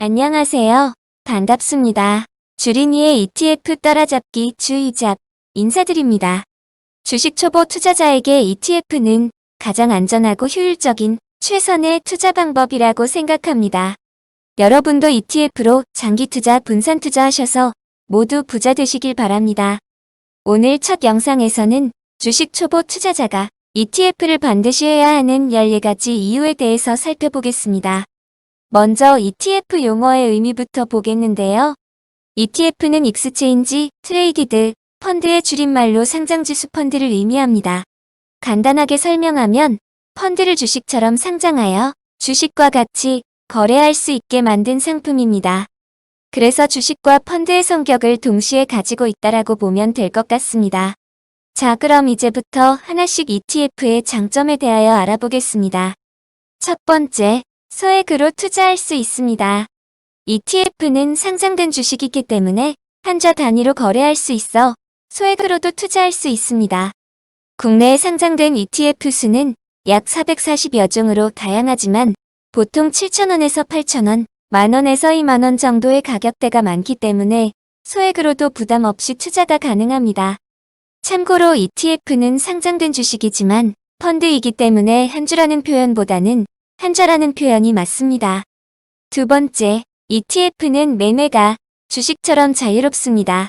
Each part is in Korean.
안녕하세요. 반갑습니다. 주린이의 ETF 따라잡기 주의잡 인사드립니다. 주식 초보 투자자에게 ETF는 가장 안전하고 효율적인 최선의 투자 방법이라고 생각합니다. 여러분도 ETF로 장기 투자, 분산 투자하셔서 모두 부자 되시길 바랍니다. 오늘 첫 영상에서는 주식 초보 투자자가 ETF를 반드시 해야 하는 14가지 이유에 대해서 살펴보겠습니다. 먼저 ETF 용어의 의미부터 보겠는데요. ETF는 익스체인지 트레이디드 펀드의 줄임말로 상장지수 펀드를 의미합니다. 간단하게 설명하면 펀드를 주식처럼 상장하여 주식과 같이 거래할 수 있게 만든 상품입니다. 그래서 주식과 펀드의 성격을 동시에 가지고 있다라고 보면 될 것 같습니다. 자, 그럼 이제부터 하나씩 ETF의 장점에 대하여 알아보겠습니다. 첫 번째, 소액으로 투자할 수 있습니다. ETF는 상장된 주식이기 때문에 한자 단위로 거래할 수 있어 소액으로도 투자할 수 있습니다. 국내에 상장된 ETF 수는 약 440여 종으로 다양하지만 보통 7,000원에서 8,000원, 만원에서 2만원 정도의 가격대가 많기 때문에 소액으로도 부담 없이 투자가 가능합니다. 참고로 ETF는 상장된 주식이지만 펀드이기 때문에 한 주라는 표현보다는 한자라는 표현이 맞습니다. 두 번째, ETF는 매매가 주식처럼 자유롭습니다.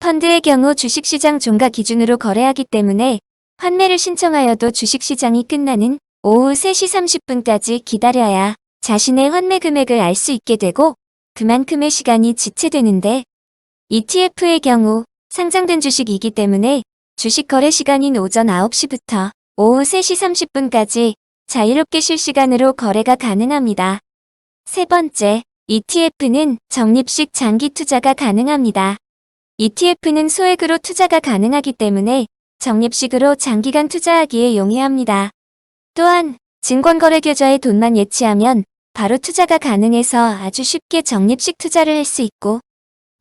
펀드의 경우 주식시장 종가 기준으로 거래하기 때문에 환매를 신청하여도 주식시장이 끝나는 오후 3시 30분까지 기다려야 자신의 환매 금액을 알 수 있게 되고 그만큼의 시간이 지체되는데 ETF의 경우 상장된 주식이기 때문에 주식 거래 시간인 오전 9시부터 오후 3시 30분까지 자유롭게 실시간으로 거래가 가능합니다. 세 번째, ETF는 적립식 장기 투자가 가능합니다. ETF는 소액으로 투자가 가능하기 때문에 적립식으로 장기간 투자하기에 용이합니다. 또한 증권거래계좌에 돈만 예치하면 바로 투자가 가능해서 아주 쉽게 적립식 투자를 할 수 있고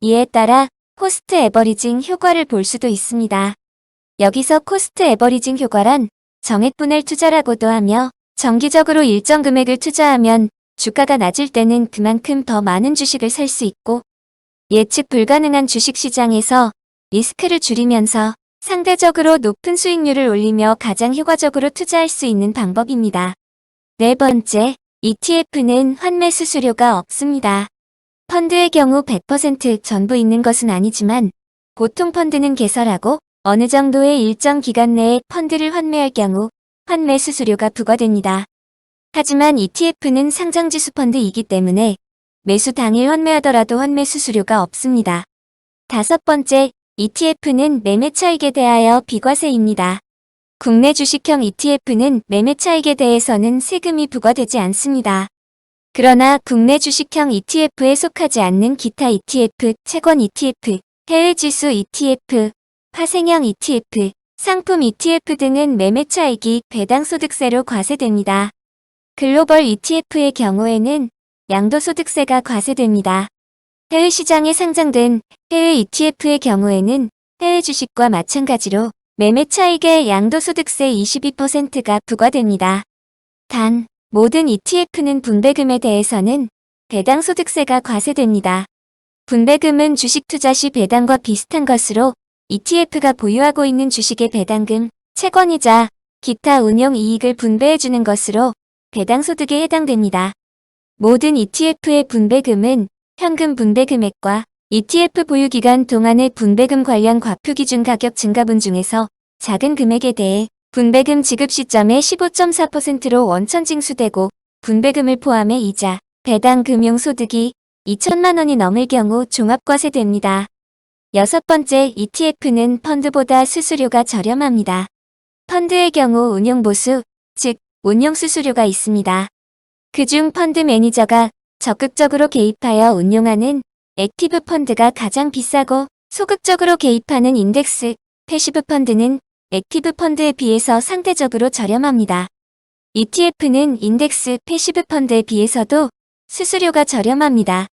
이에 따라 코스트 에버리징 효과를 볼 수도 있습니다. 여기서 코스트 에버리징 효과란 정액분할 투자라고도 하며 정기적으로 일정 금액을 투자하면 주가가 낮을 때는 그만큼 더 많은 주식을 살 수 있고 예측 불가능한 주식시장에서 리스크를 줄이면서 상대적으로 높은 수익률을 올리며 가장 효과적으로 투자할 수 있는 방법입니다. 네 번째, ETF는 환매 수수료가 없습니다. 펀드의 경우 100% 전부 있는 것은 아니지만 보통 펀드는 개설하고 어느 정도의 일정 기간 내에 펀드를 환매할 경우 환매 수수료가 부과됩니다. 하지만 ETF는 상장지수 펀드이기 때문에 매수 당일 환매하더라도 환매 수수료가 없습니다. 다섯 번째, ETF는 매매 차익에 대하여 비과세입니다. 국내 주식형 ETF는 매매 차익에 대해서는 세금이 부과되지 않습니다. 그러나 국내 주식형 ETF에 속하지 않는 기타 ETF, 채권 ETF, 해외 지수 ETF, 파생형 ETF, 상품 ETF 등은 매매 차익이 배당소득세로 과세됩니다. 글로벌 ETF의 경우에는 양도소득세가 과세됩니다. 해외 시장에 상장된 해외 ETF의 경우에는 해외 주식과 마찬가지로 매매 차익의 양도소득세 22%가 부과됩니다. 단, 모든 ETF는 분배금에 대해서는 배당소득세가 과세됩니다. 분배금은 주식 투자 시 배당과 비슷한 것으로 ETF가 보유하고 있는 주식의 배당금, 채권이자 기타 운용 이익을 분배해주는 것으로 배당소득에 해당됩니다. 모든 ETF의 분배금은 현금 분배금액과 ETF 보유기간 동안의 분배금 관련 과표기준 가격 증가분 중에서 작은 금액에 대해 분배금 지급 시점의 15.4%로 원천 징수되고 분배금을 포함해 이자, 배당 금융소득이 2천만 원이 넘을 경우 종합과세됩니다. 여섯 번째, ETF는 펀드보다 수수료가 저렴합니다. 펀드의 경우 운용보수, 즉 운용수수료가 있습니다. 그중 펀드 매니저가 적극적으로 개입하여 운용하는 액티브 펀드가 가장 비싸고 소극적으로 개입하는 인덱스, 패시브 펀드는 액티브 펀드에 비해서 상대적으로 저렴합니다. ETF는 인덱스, 패시브 펀드에 비해서도 수수료가 저렴합니다.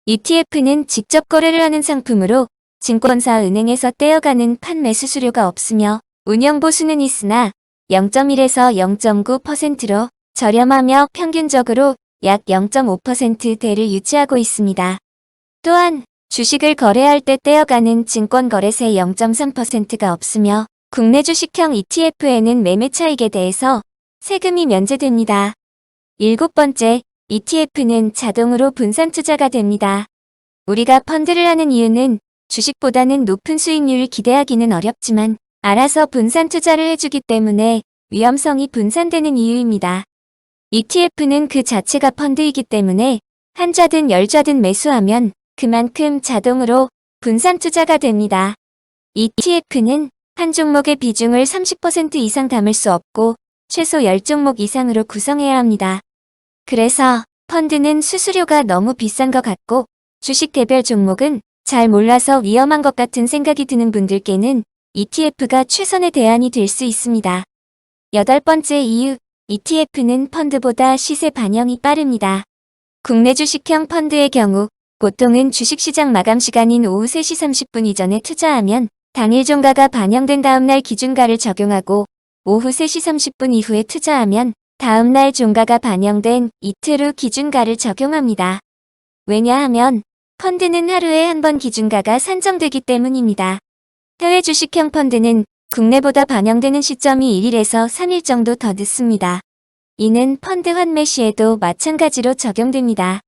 ETF는 직접 거래를 하는 상품으로 증권사 은행에서 떼어가는 판매 수수료가 없으며 운영보수는 있으나 0.1에서 0.9%로 저렴하며 평균적으로 약 0.5%대를 유지하고 있습니다. 또한 주식을 거래할 때 떼어가는 증권거래세 0.3%가 없으며 국내 주식형 ETF에는 매매 차익에 대해서 세금이 면제됩니다. 7번째, ETF는 자동으로 분산 투자가 됩니다. 우리가 펀드를 하는 이유는 주식보다는 높은 수익률을 기대하기는 어렵지만 알아서 분산 투자를 해주기 때문에 위험성이 분산되는 이유입니다. ETF는 그 자체가 펀드이기 때문에 한 좌든 열 좌든 매수하면 그만큼 자동으로 분산 투자가 됩니다. ETF는 한 종목의 비중을 30% 이상 담을 수 없고 최소 10종목 이상으로 구성해야 합니다. 그래서 펀드는 수수료가 너무 비싼 것 같고 주식 개별 종목은 잘 몰라서 위험한 것 같은 생각이 드는 분들께는 ETF가 최선의 대안이 될 수 있습니다. 8번째 이유, ETF는 펀드보다 시세 반영이 빠릅니다. 국내 주식형 펀드의 경우 보통은 주식시장 마감 시간인 오후 3시 30분 이전에 투자하면 당일 종가가 반영된 다음날 기준가를 적용하고 오후 3시 30분 이후에 투자하면 다음날 종가가 반영된 이틀 후 기준가를 적용합니다. 왜냐하면 펀드는 하루에 한 번 기준가가 산정되기 때문입니다. 해외 주식형 펀드는 국내보다 반영되는 시점이 1일에서 3일 정도 더 늦습니다. 이는 펀드 환매 시에도 마찬가지로 적용됩니다.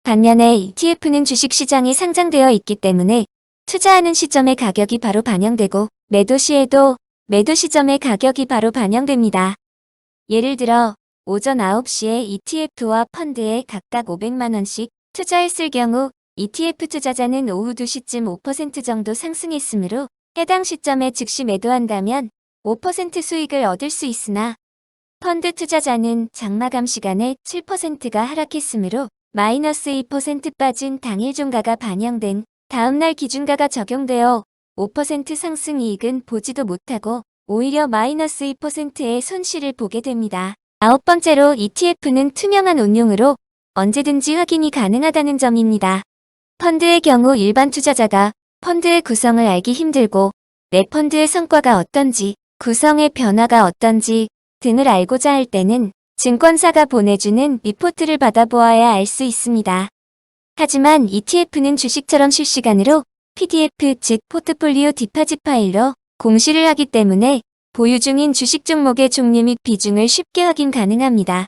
반면에 ETF는 주식시장에 상장되어 있기 때문에 투자하는 시점의 가격이 바로 반영되고 매도 시에도 매도 시점의 가격이 바로 반영됩니다. 예를 들어 오전 9시에 ETF와 펀드에 각각 500만원씩 투자했을 경우 ETF 투자자는 오후 2시쯤 5% 정도 상승했으므로 해당 시점에 즉시 매도한다면 5% 수익을 얻을 수 있으나 펀드 투자자는 장마감 시간에 7%가 하락했으므로 마이너스 2% 빠진 당일 종가가 반영된 다음날 기준가가 적용되어 5% 상승 이익은 보지도 못하고 오히려 마이너스 2%의 손실을 보게 됩니다. 9번째로 ETF는 투명한 운용으로 언제든지 확인이 가능하다는 점입니다. 펀드의 경우 일반 투자자가 펀드의 구성을 알기 힘들고 내 펀드의 성과가 어떤지, 구성의 변화가 어떤지 등을 알고자 할 때는 증권사가 보내주는 리포트를 받아보아야 알 수 있습니다. 하지만 ETF는 주식처럼 실시간으로 PDF 즉 포트폴리오 디파짓 파일로 공시를 하기 때문에 보유 중인 주식 종목의 종류 및 비중을 쉽게 확인 가능합니다.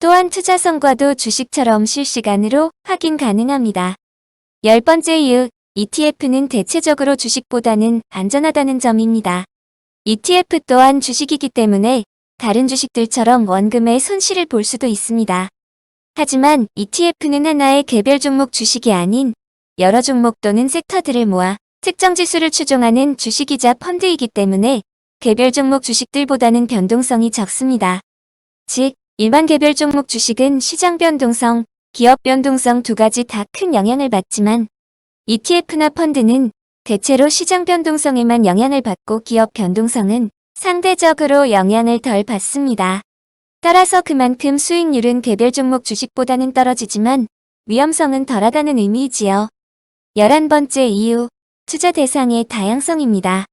또한 투자 성과도 주식처럼 실시간으로 확인 가능합니다. 10번째 이유, ETF는 대체적으로 주식보다는 안전하다는 점입니다. ETF 또한 주식이기 때문에 다른 주식들처럼 원금의 손실을 볼 수도 있습니다. 하지만 ETF는 하나의 개별 종목 주식이 아닌 여러 종목 또는 섹터들을 모아 특정 지수를 추종하는 주식이자 펀드이기 때문에 개별 종목 주식들보다는 변동성이 적습니다. 즉, 일반 개별 종목 주식은 시장 변동성, 기업 변동성 두 가지 다 큰 영향을 받지만 ETF나 펀드는 대체로 시장 변동성에만 영향을 받고 기업 변동성은 상대적으로 영향을 덜 받습니다. 따라서 그만큼 수익률은 개별 종목 주식보다는 떨어지지만 위험성은 덜하다는 의미이지요. 11번째 이유, 투자 대상의 다양성입니다.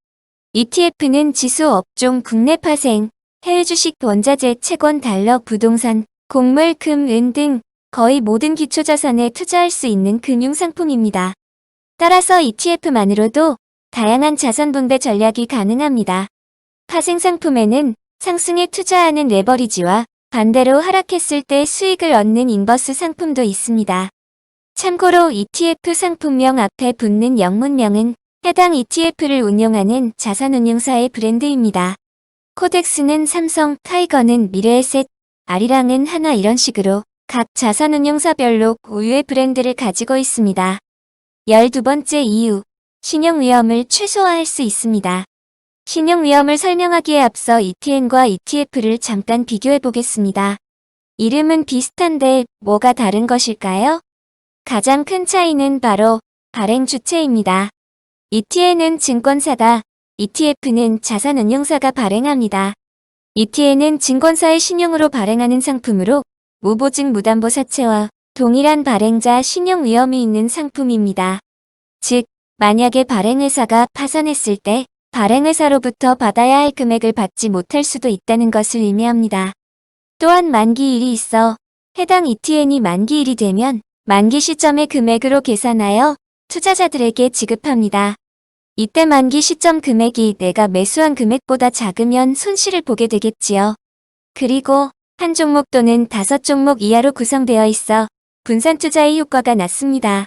ETF는 지수 업종 국내 파생, 해외 주식, 원자재, 채권, 달러, 부동산, 곡물, 금, 은 등 거의 모든 기초자산에 투자할 수 있는 금융상품입니다. 따라서 ETF만으로도 다양한 자산 분배 전략이 가능합니다. 파생 상품에는 상승에 투자하는 레버리지와 반대로 하락했을 때 수익을 얻는 인버스 상품도 있습니다. 참고로 ETF 상품명 앞에 붙는 영문명은 해당 ETF를 운용하는 자산운용사의 브랜드입니다. 코덱스는 삼성, 타이거는 미래에셋, 아리랑은 하나 이런 식으로 각 자산운용사별로 고유의 브랜드를 가지고 있습니다. 12번째 이유, 신용 위험을 최소화할 수 있습니다. 신용 위험을 설명하기에 앞서 ETN과 ETF를 잠깐 비교해 보겠습니다. 이름은 비슷한데 뭐가 다른 것일까요? 가장 큰 차이는 바로 발행 주체입니다. ETN은 증권사가, ETF는 자산운용사가 발행합니다. ETN은 증권사의 신용으로 발행하는 상품으로 무보증 무담보 사채와 동일한 발행자 신용 위험이 있는 상품입니다. 즉, 만약에 발행회사가 파산했을 때 발행회사로부터 받아야 할 금액을 받지 못할 수도 있다는 것을 의미합니다. 또한 만기일이 있어 해당 ETN이 만기일이 되면 만기 시점의 금액으로 계산하여 투자자들에게 지급합니다. 이때 만기 시점 금액이 내가 매수한 금액보다 작으면 손실을 보게 되겠지요. 그리고 한 종목 또는 5종목 이하로 구성되어 있어 분산 투자의 효과가 낮습니다.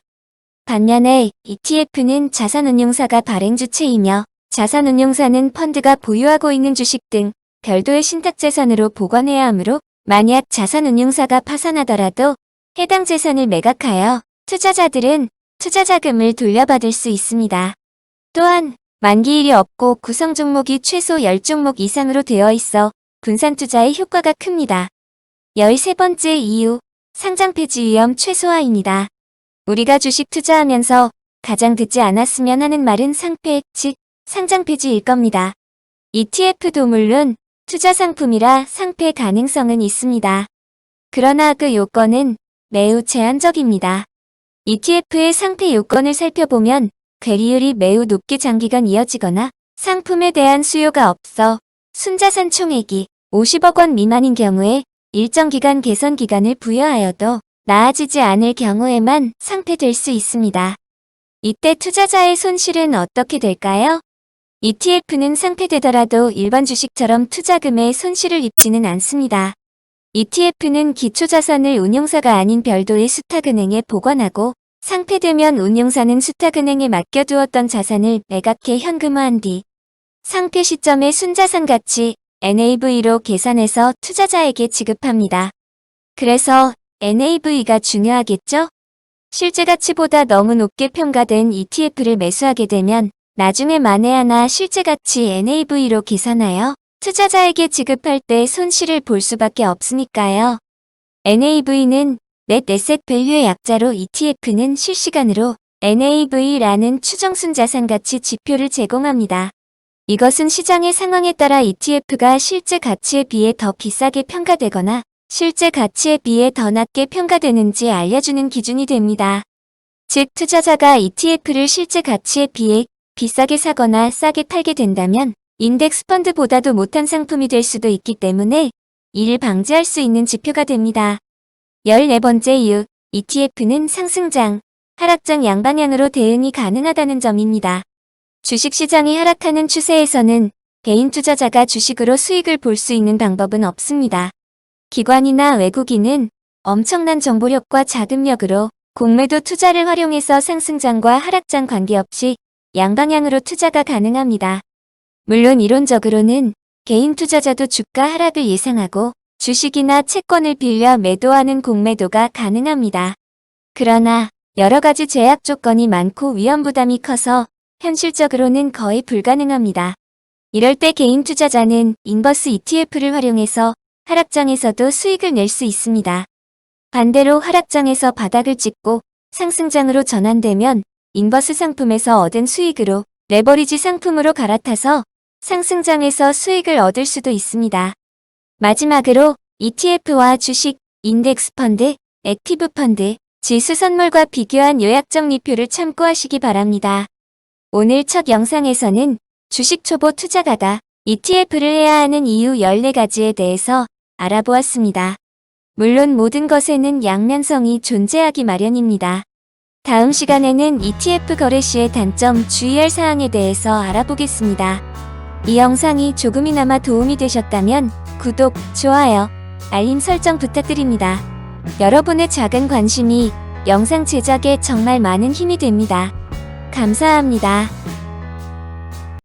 반면에 ETF는 자산운용사가 발행주체이며 자산운용사는 펀드가 보유하고 있는 주식 등 별도의 신탁재산으로 보관해야 하므로 만약 자산운용사가 파산하더라도 해당 재산을 매각하여 투자자들은 투자자금을 돌려받을 수 있습니다. 또한 만기일이 없고 구성 종목이 최소 10종목 이상으로 되어 있어 분산 투자의 효과가 큽니다. 13번째 이유, 상장 폐지 위험 최소화입니다. 우리가 주식 투자하면서 가장 듣지 않았으면 하는 말은 상폐, 즉 상장 폐지일 겁니다. ETF도 물론 투자 상품이라 상폐 가능성은 있습니다. 그러나 그 요건은 매우 제한적입니다. ETF의 상폐 요건을 살펴보면 괴리율이 매우 높게 장기간 이어지거나 상품에 대한 수요가 없어 순자산 총액이 50억 원 미만인 경우에 일정 기간 개선 기간을 부여하여도 나아지지 않을 경우에만 상폐될 수 있습니다. 이때 투자자의 손실은 어떻게 될까요? ETF는 상폐되더라도 일반 주식처럼 투자금에 손실을 입지는 않습니다. ETF는 기초자산을 운용사가 아닌 별도의 수탁은행에 보관하고 상폐되면 운용사는 수탁은행에 맡겨두었던 자산을 매각해 현금화한 뒤 상폐 시점의 순자산 가치 NAV로 계산해서 투자자에게 지급합니다. 그래서 NAV가 중요하겠죠? 실제 가치보다 너무 높게 평가된 ETF를 매수하게 되면 나중에 만에 하나 실제 가치 NAV로 계산하여 투자자에게 지급할 때 손실을 볼 수밖에 없으니까요. NAV는 Net Asset Value의 약자로 ETF는 실시간으로 NAV라는 추정순자산가치 지표를 제공합니다. 이것은 시장의 상황에 따라 ETF가 실제 가치에 비해 더 비싸게 평가되거나 실제 가치에 비해 더 낮게 평가되는지 알려주는 기준이 됩니다. 즉 투자자가 ETF를 실제 가치에 비해 비싸게 사거나 싸게 팔게 된다면 인덱스 펀드보다도 못한 상품이 될 수도 있기 때문에 이를 방지할 수 있는 지표가 됩니다. 14번째 이유, ETF는 상승장, 하락장 양방향으로 대응이 가능하다는 점입니다. 주식시장이 하락하는 추세에서는 개인 투자자가 주식으로 수익을 볼 수 있는 방법은 없습니다. 기관이나 외국인은 엄청난 정보력과 자금력으로 공매도 투자를 활용해서 상승장과 하락장 관계없이 양방향으로 투자가 가능합니다. 물론 이론적으로는 개인 투자자도 주가 하락을 예상하고 주식이나 채권을 빌려 매도하는 공매도가 가능합니다. 그러나 여러 가지 제약 조건이 많고 위험 부담이 커서 현실적으로는 거의 불가능합니다. 이럴 때 개인 투자자는 인버스 ETF를 활용해서 하락장에서도 수익을 낼 수 있습니다. 반대로 하락장에서 바닥을 찍고 상승장으로 전환되면 인버스 상품에서 얻은 수익으로 레버리지 상품으로 갈아타서 상승장에서 수익을 얻을 수도 있습니다. 마지막으로 ETF와 주식, 인덱스 펀드, 액티브 펀드, 지수 선물과 비교한 요약 정리표를 참고하시기 바랍니다. 오늘 첫 영상에서는 주식 초보 투자가가 ETF를 해야 하는 이유 14가지에 대해서 알아보았습니다. 물론 모든 것에는 양면성이 존재하기 마련입니다. 다음 시간에는 ETF 거래 시의 단점, 주의할 사항에 대해서 알아보겠습니다. 이 영상이 조금이나마 도움이 되셨다면 구독, 좋아요, 알림 설정 부탁드립니다. 여러분의 작은 관심이 영상 제작에 정말 많은 힘이 됩니다. 감사합니다.